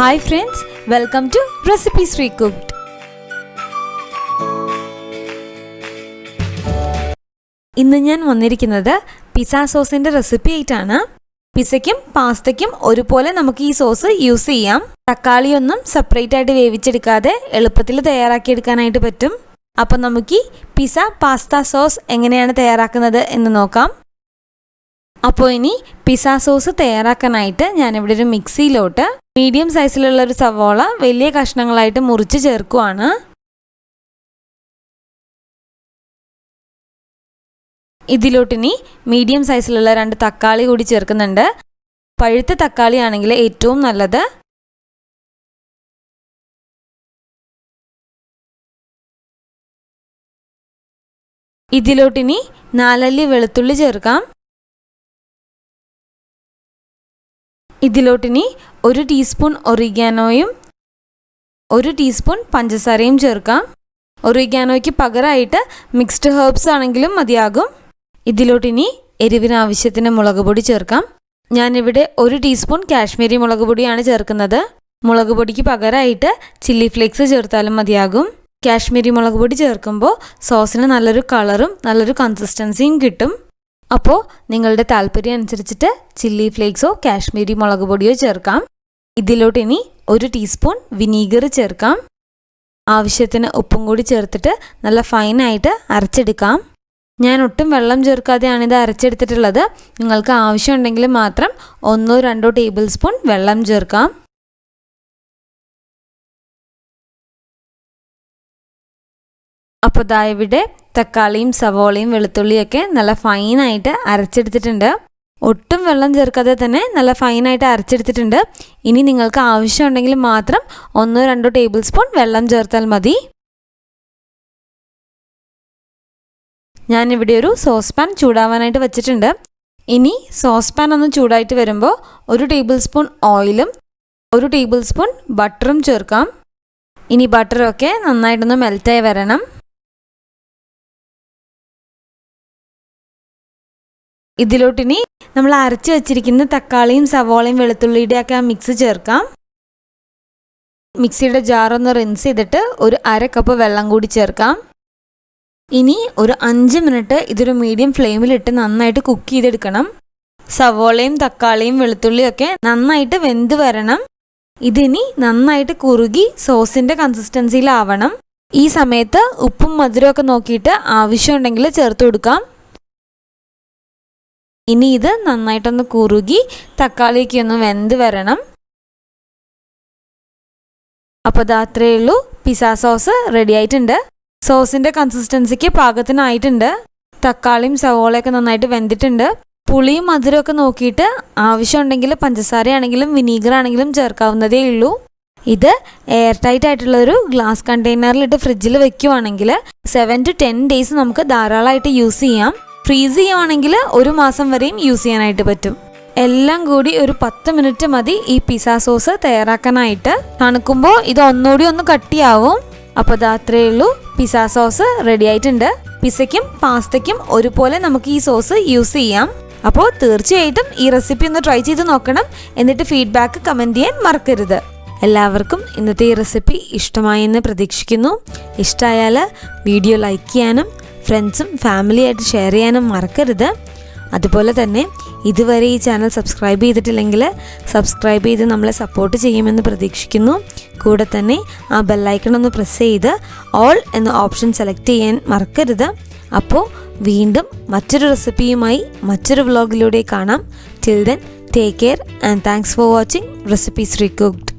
Hi friends, welcome to Recipes Recooked. ഇന്ന് ഞാൻ വന്നിരിക്കുന്നത് പിസ്സ സോസിന്റെ റെസിപ്പി ആയിട്ടാണ്. പിസ്സയ്ക്കും പാസ്തയ്ക്കും ഒരുപോലെ നമുക്ക് ഈ സോസ് യൂസ് ചെയ്യാം. തക്കാളിയൊന്നും സെപ്പറേറ്റ് ആയിട്ട് വേവിച്ചെടുക്കാതെ എളുപ്പത്തിൽ തയ്യാറാക്കിയെടുക്കാനായിട്ട് പറ്റും. അപ്പോൾ നമുക്ക് ഈ പിസ്സ പാസ്ത സോസ് എങ്ങനെയാണ് തയ്യാറാക്കുന്നത് എന്ന് നോക്കാം. അപ്പോൾ ഇനി പിസ്സ സോസ് തയ്യാറാക്കാനായിട്ട് ഞാനിവിടെ ഒരു മിക്സിയിലോട്ട് മീഡിയം സൈസിലുള്ള ഒരു സവോള വലിയ കഷ്ണങ്ങളായിട്ട് മുറിച്ച് ചേർക്കുവാണ്. ഇതിലോട്ടിനി മീഡിയം സൈസിലുള്ള 2 തക്കാളി കൂടി ചേർക്കുന്നുണ്ട്. പഴുത്ത തക്കാളി ആണെങ്കിൽ ഏറ്റവും നല്ലത്. ഇതിലോട്ടിനി 4 അല്ലി വെളുത്തുള്ളി ചേർക്കാം. ഇതിലോട്ടിനി 1 ടീസ്പൂൺ ഒറിഗാനോയും 1 ടീസ്പൂൺ പഞ്ചസാരയും ചേർക്കാം. ഒറിഗാനോയ്ക്ക് പകരമായിട്ട് മിക്സ്ഡ് ഹെർബ്സ് ആണെങ്കിലും മതിയാകും. ഇതിലോട്ടിനി എരിവിന് ആവശ്യത്തിന് മുളക് പൊടി ചേർക്കാം. ഞാനിവിടെ 1 ടീസ്പൂൺ കാശ്മീരി മുളക് പൊടിയാണ് ചേർക്കുന്നത്. മുളക് പൊടിക്ക് പകരമായിട്ട് ചില്ലി ഫ്ലേക്സ് ചേർത്താലും മതിയാകും. കാശ്മീരി മുളക് പൊടി ചേർക്കുമ്പോൾ സോസിന് നല്ലൊരു കളറും നല്ലൊരു കൺസിസ്റ്റൻസിയും കിട്ടും. അപ്പോൾ നിങ്ങളുടെ താല്പര്യം അനുസരിച്ചിട്ട് ചില്ലി ഫ്ലേക്സോ കാശ്മീരി മുളക് പൊടിയോ ചേർക്കാം. ഇതിലോട്ടിനി 1 ടീസ്പൂൺ വിനീഗർ ചേർക്കാം. ആവശ്യത്തിന് ഉപ്പും കൂടി ചേർത്തിട്ട് നല്ല ഫൈനായിട്ട് അരച്ചെടുക്കാം. ഞാൻ ഒട്ടും വെള്ളം ചേർക്കാതെയാണ് ഇത് അരച്ചെടുത്തിട്ടുള്ളത്. നിങ്ങൾക്ക് ആവശ്യമുണ്ടെങ്കിൽ മാത്രം 1-2 ടേബിൾ സ്പൂൺ വെള്ളം ചേർക്കാം. അപ്പോൾ ദാ ഇവിടെ തക്കാളിയും സവോളയും വെളുത്തുള്ളിയൊക്കെ നല്ല ഫൈനായിട്ട് അരച്ചെടുത്തിട്ടുണ്ട്. ഒട്ടും വെള്ളം ചേർക്കാതെ തന്നെ നല്ല ഫൈനായിട്ട് അരച്ചെടുത്തിട്ടുണ്ട്. ഇനി നിങ്ങൾക്ക് ആവശ്യമുണ്ടെങ്കിൽ മാത്രം 1-2 ടേബിൾ സ്പൂൺ വെള്ളം ചേർത്താൽ മതി. ഞാനിവിടെ ഒരു സോസ് പാൻ ചൂടാവാനായിട്ട് വെച്ചിട്ടുണ്ട്. ഇനി സോസ് പാൻ ഒന്ന് ചൂടായിട്ട് വരുമ്പോൾ 1 ടേബിൾ സ്പൂൺ ഓയിലും 1 ടേബിൾ സ്പൂൺ ബട്ടറും ചേർക്കാം. ഇനി ബട്ടറൊക്കെ നന്നായിട്ടൊന്ന് മെൽറ്റായി വരണം. ഇതിലോട്ടിനി നമ്മൾ അരച്ച് വെച്ചിരിക്കുന്ന തക്കാളിയും സവോളയും വെളുത്തുള്ളിയുടെയൊക്കെ ആ മിക്സ് ചേർക്കാം. മിക്സിയുടെ ജാറൊന്ന് റിൻസ് ചെയ്തിട്ട് 1/2 കപ്പ് വെള്ളം കൂടി ചേർക്കാം. ഇനി ഒരു 5 മിനിറ്റ് ഇതൊരു മീഡിയം ഫ്ലെയിമിലിട്ട് നന്നായിട്ട് കുക്ക് ചെയ്തെടുക്കണം. സവോളയും തക്കാളിയും വെളുത്തുള്ളിയൊക്കെ നന്നായിട്ട് വെന്ത് വരണം. ഇതിനി നന്നായിട്ട് കുറുകി സോസിൻ്റെ കൺസിസ്റ്റൻസിയിലാവണം. ഈ സമയത്ത് ഉപ്പും മധുരമൊക്കെ നോക്കിയിട്ട് ആവശ്യമുണ്ടെങ്കിൽ ചേർത്ത് കൊടുക്കാം. ഇനി ഇത് നന്നായിട്ടൊന്ന് കുറുകി തക്കാളിയൊക്കെ ഒന്ന് വെന്ത് വരണം. അപ്പോൾ അത് അത്രയേ ഉള്ളൂ. പിസ്സ സോസ് റെഡി ആയിട്ടുണ്ട്. സോസിൻ്റെ കൺസിസ്റ്റൻസിക്ക് പാകത്തിനായിട്ടുണ്ട്. തക്കാളിയും സവോളയൊക്കെ നന്നായിട്ട് വെന്തിട്ടുണ്ട്. പുളിയും മധുരമൊക്കെ നോക്കിയിട്ട് ആവശ്യമുണ്ടെങ്കിൽ പഞ്ചസാരയാണെങ്കിലും വിനീഗർ ആണെങ്കിലും ചേർക്കാവുന്നതേ ഉള്ളൂ. ഇത് എയർ ടൈറ്റ് ആയിട്ടുള്ളൊരു ഗ്ലാസ് കണ്ടെയ്നറിലിട്ട് ഫ്രിഡ്ജിൽ വെക്കുവാണെങ്കിൽ 7 to 10 ഡേയ്സ് നമുക്ക് ധാരാളമായിട്ട് യൂസ് ചെയ്യാം. ഫ്രീസ് ചെയ്യുവാണെങ്കിൽ 1 മാസം വരെയും യൂസ് ചെയ്യാനായിട്ട് പറ്റും. എല്ലാം കൂടി ഒരു 10 മിനിറ്റ് മതി ഈ പിസ്സ സോസ് തയ്യാറാക്കാനായിട്ട്. തണുക്കുമ്പോൾ ഇത് ഒന്നുകൂടി ഒന്ന് കട്ടിയാവും. അപ്പോൾ അത് അത്രയേ ഉള്ളൂ. പിസ്സ സോസ് റെഡി ആയിട്ടുണ്ട്. പിസ്സയ്ക്കും പാസ്തയ്ക്കും ഒരുപോലെ നമുക്ക് ഈ സോസ് യൂസ് ചെയ്യാം. അപ്പോൾ തീർച്ചയായിട്ടും ഈ റെസിപ്പി ഒന്ന് ട്രൈ ചെയ്ത് നോക്കണം. എന്നിട്ട് ഫീഡ്ബാക്ക് കമൻറ്റ് ചെയ്യാൻ മറക്കരുത്. എല്ലാവർക്കും ഇന്നത്തെ ഈ റെസിപ്പി ഇഷ്ടമായെന്ന് പ്രതീക്ഷിക്കുന്നു. ഇഷ്ടമായാൽ വീഡിയോ ലൈക്ക് ചെയ്യാനും ഫ്രണ്ട്സും ഫാമിലിയായിട്ട് ഷെയർ ചെയ്യാനും മറക്കരുത്. അതുപോലെ തന്നെ ഇതുവരെ ഈ ചാനൽ സബ്സ്ക്രൈബ് ചെയ്തിട്ടില്ലെങ്കിൽ സബ്സ്ക്രൈബ് ചെയ്ത് നമ്മളെ സപ്പോർട്ട് ചെയ്യുമെന്ന് പ്രതീക്ഷിക്കുന്നു. കൂടെ തന്നെ ആ ബെല്ലൈക്കൺ ഒന്ന് പ്രസ് ചെയ്ത് ഓൾ എന്ന ഓപ്ഷൻ സെലക്ട് ചെയ്യാൻ മറക്കരുത്. അപ്പോൾ വീണ്ടും മറ്റൊരു റെസിപ്പിയുമായി മറ്റൊരു വ്ലോഗിലൂടെ കാണാം. Till then take care and thanks for watching recipes റീകുക്ഡ്.